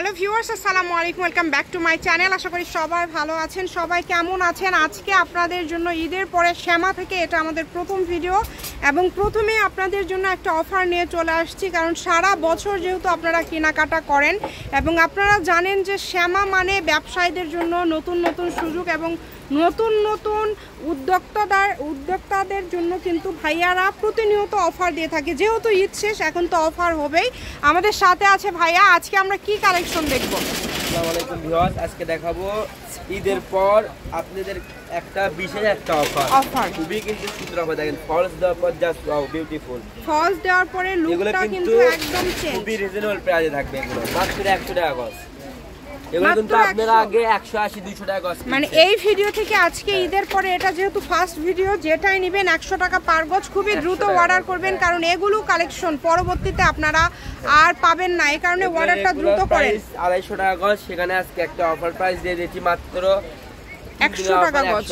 Hello viewers, আসসালামু আলাইকুম, welcome back to my channel. আশা করি সবাই ভালো আছেন। সবাই কেমন আছেন? আজকে আপনাদের জন্য ঈদের পরে শ্যামা থেকে এটা আমাদের প্রথম ভিডিও এবং প্রথমে আপনাদের জন্য একটা অফার নিয়ে চলে আসছি, কারণ সারা বছর যেহেতু আপনারা কেনাকাটা করেন এবং আপনারা জানেন যে শ্যামা মানে ব্যবসায়ীদের জন্য নতুন নতুন সুযোগ এবং নতুন নতুন উদ্যোক্তাদের জন্য কিন্তু ভাইয়ারা প্রতিনিয়ত অফার দিয়ে থাকে। যেহেতু ঈদ শেষ, এখন তো অফার হবেই। আমাদের সাথে আছে ভাইয়া। আজকে আমরা কি কালেকশন দেখব? আসসালামু আলাইকুম ভিউয়ার্স, আজকে দেখাবো ঈদের পর আপনাদের একটা বিশেষ একটা অফার। খুবই কিন্তু সুন্দর অফার। দেখেন ফলস দেওয়ার পর জাস্ট ওয়াও বিউটিফুল। ফলস দেওয়ার পরে লুকটা কিন্তু একদম চেঞ্জ। খুবই রিজনেবল প্রাইসে থাকবে এগুলো, মাত্র 100 টাকা গজ। এগুলো কিন্তু আপনারা আগে 180 200 টাকা গজ। মানে এই ভিডিও থেকে আজকে ঈদের পরে এটা যেহেতু ফার্স্ট ভিডিও, যেটাই নেবেন 100 টাকা পার গজ। খুবই দ্রুত অর্ডার করবেন, কারণ এগুলো কালেকশন পরবর্তীতে আপনারা আর পাবেন না, এই কারণে অর্ডারটা দ্রুত করেন। 250 টাকা গজ, সেখানে আজকে একটা অফার প্রাইস দিয়ে দিয়েছি মাত্র 100 টাকা গজ।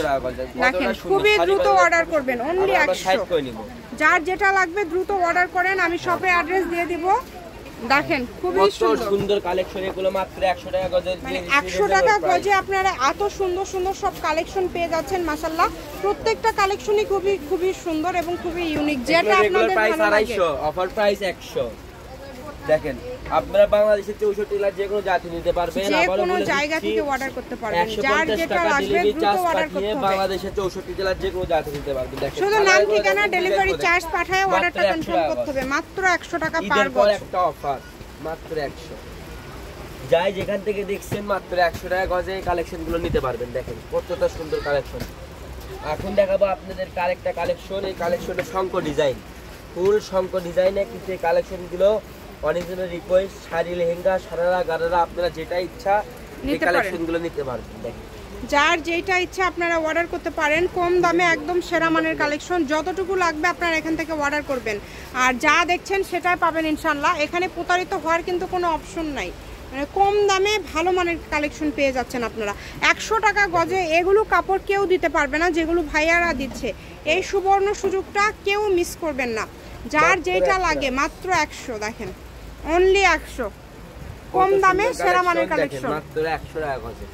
দেখেন খুবই দ্রুত অর্ডার করবেন, অনলি 100। যার যেটা লাগবে দ্রুত অর্ডার করেন। আমি শপে অ্যাড্রেস দিয়ে দিব। দেখেন খুবই সুন্দর কালেকশন, এগুলো মাত্র 100 টাকা গজে। মানে 100 টাকা গজে আপনারা এত সুন্দর সুন্দর সব কালেকশন পেয়ে যাচ্ছেন। মাশাআল্লাহ, প্রত্যেকটা কালেকশনই খুবই সুন্দর এবং খুবই ইউনিক। যেটা আপনাদের প্রাইস 250, অফার প্রাইস 100। দেখেন আপনারা বাংলাদেশের 64 জেলা যে কোনো জাতি নিতে পারবেন, যে কোনো জায়গা থেকে অর্ডার করতে পারবেন। যার যেটা লাগবে দ্রুত অর্ডার করতে হবে। বাংলাদেশের 64 জেলা যে কোনো জাতি নিতে পারবেন। দেখেন শুধু নাম ঠিকানা ডেলিভারি চার্জ পাঠায় অর্ডারটা কনফার্ম করতে হবে। মাত্র 100 টাকা পার গজ। একটা অফার মাত্র 100। যাই যেখান থেকে দেখছেন মাত্র 100 টাকা গজে কালেকশনগুলো নিতে পারবেন। দেখেন কতটা সুন্দর কালেকশন। এখন দেখাবো আপনাদের আরেকটা কালেকশন। এই কালেকশনটা শঙ্কর ডিজাইন, ফুল শঙ্কর ডিজাইনে কিন্তু এই কালেকশনগুলো অনেকজনের রিকোয়েস্ট। শাড়ি, লেহেঙ্গা, সারারা, গারারা, আপনারা যেটা ইচ্ছা এই কালেকশনগুলো নিতে পারবেন। দেখেন যার যেটা ইচ্ছা আপনারা অর্ডার করতে পারেন। কম দামে একদম সেরা মানের কালেকশন। যতটুকু লাগবে আপনারা এখান থেকে অর্ডার করবেন, আর যা দেখছেন সেটাই পাবেন ইনশাল্লাহ। এখানে প্রতারিত হওয়ার কিন্তু কোনো অপশন নাই। মানে কম দামে ভালো মানের কালেকশন পেয়ে যাচ্ছেন আপনারা 100 টাকা গজে। এগুলো কাপড় কেউ দিতে পারবে না যেগুলো ভাইয়ারা দিচ্ছে। এই সুবর্ণ সুযোগটা কেউ মিস করবেন না। যার যেটা লাগে মাত্র 100। দেখেন অনলি 100, কম দামে সেরা মানের কালেকশন মাত্র 100 টাকা গজে।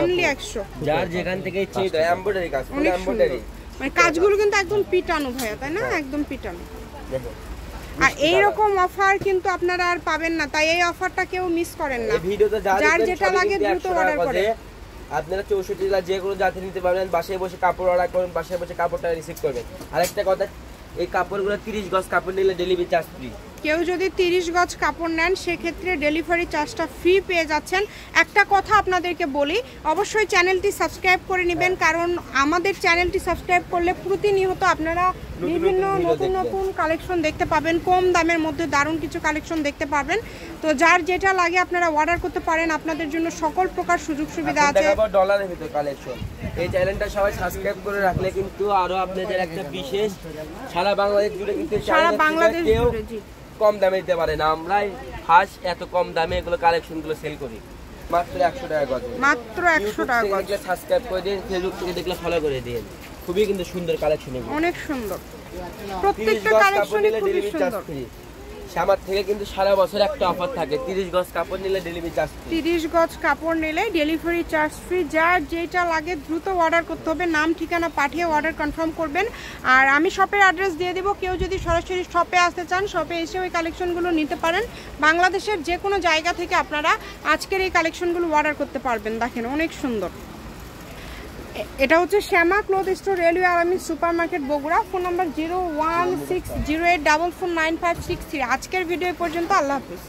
অনলি 100। যার যেখান থেকে ইচ্ছে এটা এমব্রয়ডারি কাজ, পুরো এমব্রয়ডারি। মানে কাজগুলো কিন্তু একদম পিটানো ভাইয়া, তাই না? একদম পিটানো। দেখো, আর এইরকম অফার কিন্তু আপনারা আর পাবেন না, তাই এই অফারটা কেউ মিস করেন না। যার যেটা লাগে দ্রুত অর্ডার করে। আপনারা 64 জেলা যে কোনো জাতি নিতে পারবেন। বাসায় বসে কাপড় অর্ডার করুন, বাসায় বসে কাপড়টা রিসিভ করবেন। আরেকটা কথা, এই কাপড়গুলো 30 গজ কাপড় নিলে ডেলিভারি চার্জ ফ্রি। কেউ যদি 30 গজ কাপড় নেন সেক্ষেত্রে ডেলিভারি চার্জটা ফ্রি পেয়ে যাচ্ছেন। একটা কথা আপনাদেরকে বলি, অবশ্যই চ্যানেলটি সাবস্ক্রাইব করে নেবেন, কারণ আমাদের চ্যানেলটি সাবস্ক্রাইব করলে প্রতিনিয়ত আপনারা বিভিন্ন নতুন নতুন কালেকশন দেখতে পাবেন। কম দামের মধ্যে দারুণ কিছু কালেকশন দেখতে পাবেন। তো যার যেটা লাগে আপনারা অর্ডার করতে পারেন। আপনাদের জন্য সকল প্রকার সুযোগ সুবিধা আছে। ডলারের ভিতর কালেকশন। এই চ্যানেলটা সবাই সাবস্ক্রাইব করে রাখলে কিন্তু আরো আপনাদের একটা বিশেষ, সারা বাংলাদেশ জুড়ে কিন্তু সারা বাংলাদেশ জুড়ে কম দামে দিতে পারে না। আমরাই ফার্স্ট এত কম দামে এগুলো কালেকশনগুলো সেল করি মাত্র 100 টাকা গজে। মাত্র 100 টাকা গজে। সাবস্ক্রাইব করে দিন, ফেসবুক থেকে দেখলে ফলো করে দিন। খুবই কিন্তু সুন্দর কালেকশন, এগুলো অনেক সুন্দর। প্রত্যেকটা কালেকশন খুবই সুন্দর। শ্যামার থেকে কিন্তু সারা বছর একটা অফার থাকে। 30 গজ কাপড় নিলে ডেলিভারি চার্জ ফ্রি। 30 গজ কাপড় নিলে ডেলিভারি চার্জ ফ্রি। যার যেটা লাগে দ্রুত অর্ডার করতে হবে। নাম ঠিকানা পাঠিয়ে অর্ডার কনফার্ম করবেন। আর আমি শপের অ্যাড্রেস দিয়ে দেবো। কেউ যদি সরাসরি শপে আসতে চান, শপে এসে ওই কালেকশনগুলো নিতে পারেন। বাংলাদেশের যে কোনো জায়গা থেকে আপনারা আজকের এই কালেকশনগুলো অর্ডার করতে পারবেন। দেখেন অনেক সুন্দর। এটা হচ্ছে শ্যামা ক্লথ স্টোর, রেলওয়ে আলামিন super market, Bogura. Phone number 01608449563। আজকের ভিডিও পর্যন্ত। আল্লাহ হাফিজ।